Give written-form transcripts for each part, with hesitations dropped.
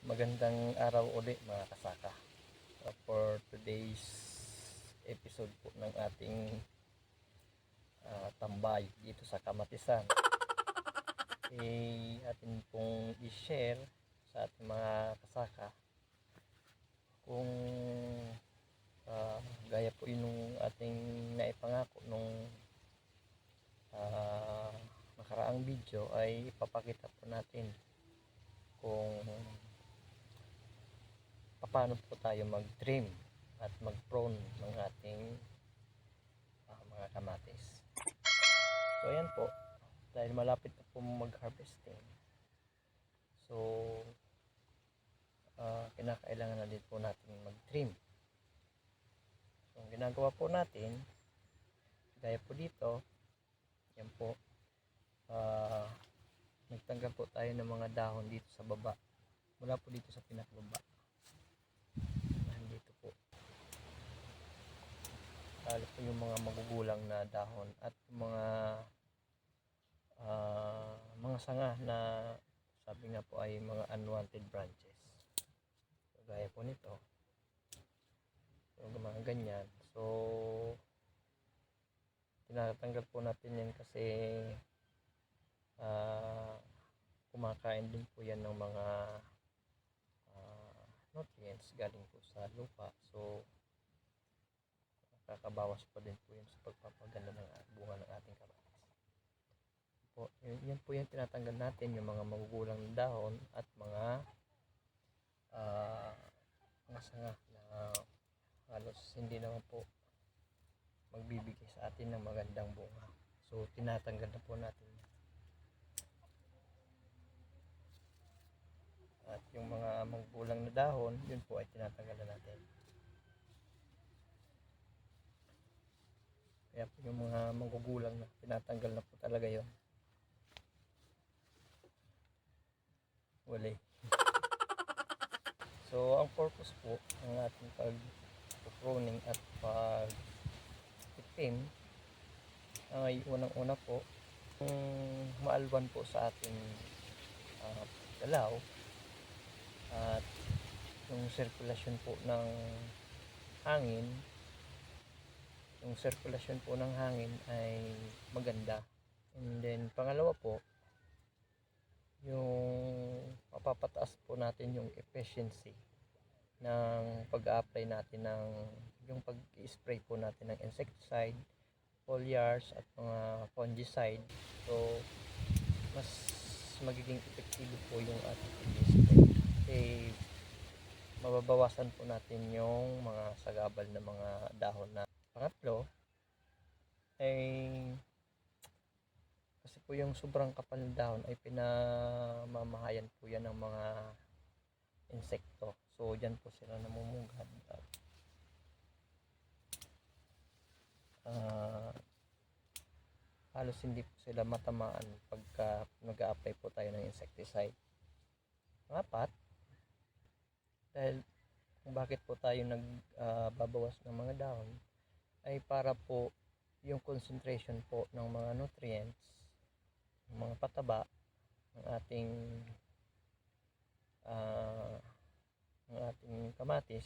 Magandang araw ulit mga kasaka. For today's episode po ng ating tambay dito sa Kamatisan, atin pong i-share sa ating mga kasaka kung gaya po yun nung ating naipangako nung nakaraang video, ay ipapakita po natin kung paano po tayo mag-trim at mag-prune ng ating mga kamatis. So ayan po, dahil malapit na po mag-harvesting, so kinakailangan na din po natin mag-trim. So ang ginagawa po natin, gaya po dito, yan po, nagtanggal po tayo ng mga dahon dito sa baba, mula po dito sa pinakababa. Dito po, lalo po yung mga magugulang na dahon at mga sanga na sabi nga po ay mga unwanted branches. So, gaya po nito, so mga ganyan, so tinatanggal po natin yan kasi kumakain din po yan ng mga nutrients galing po sa lupa. So nakakabawas pa din po yun sa pagpapaganda ng bunga ng ating kamatis po. Yan po yung tinatanggal natin, yung mga magugulang na dahon at mga sanga na halos hindi naman po magbibigay sa atin ng magandang bunga. So tinatanggal na po natin. At yung mga magugulang na dahon, yun po ay tinatanggal na natin. Kaya po yung mga magugulang na tinatanggal na po talaga yun. Wala. So ang purpose po ng ating pag-pruning at pag-itim ay unang-una po, maalwan po sa ating galaw at yung sirkulasyon po ng hangin. Yung sirkulasyon po ng hangin ay maganda. And then pangalawa po, yung mapapataas po natin yung efficiency ng pag-apply natin ng yung pag-spray po natin ng insecticide, foliars at mga fungicide. So mas magiging epektibo po yung ating pag-spray kasi mababawasan po natin yung mga sagabal na mga dahon na. Pangatlo ay kasi po yung sobrang kapal ng dahon ay pinamamahayan po yan ng mga insekto. So dyan po sila namumugad at halos hindi po sila matamaan pagka nag-a-apply po tayo ng insecticide. Pangapat, dahil kung bakit po tayo nagbabawas ng mga dahon ay para po yung concentration po ng mga nutrients, mga pataba ng ating kamatis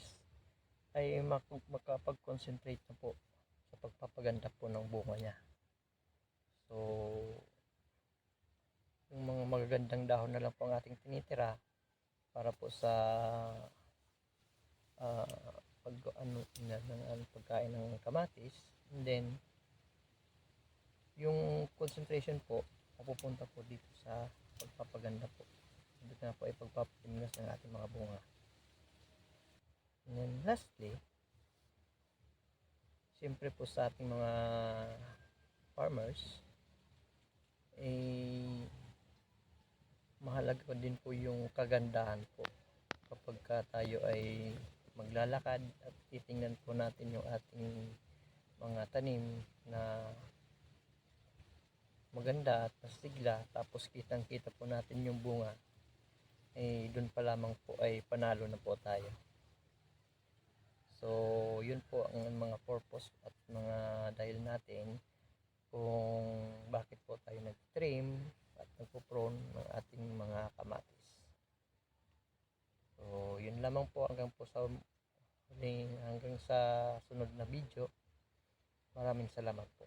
ay makapag-concentrate na po sa pagpapaganda po ng bunga niya. So yung mga magagandang dahon na lang po ang ating tinitira para po sa pagkain ng kamatis. And then yung concentration po mapupunta po dito sa pagpapaganda po, dito na po ay pagpapatimgas ng ating mga bunga. And then lastly, siyempre po sa ating mga farmers mahalaga din po yung kagandahan po kapag tayo ay maglalakad at titingnan po natin yung ating mga tanim na maganda at masigla, tapos kitang kita po natin yung bunga, dun pa lamang po ay panalo na po tayo. So yun po ang mga purpose at mga dahil natin kung bakit po tayo nag-trim at nagpo-prune ng ating mga kamatis. So Yun lamang po, hanggang sa sunod na video. Maraming salamat po.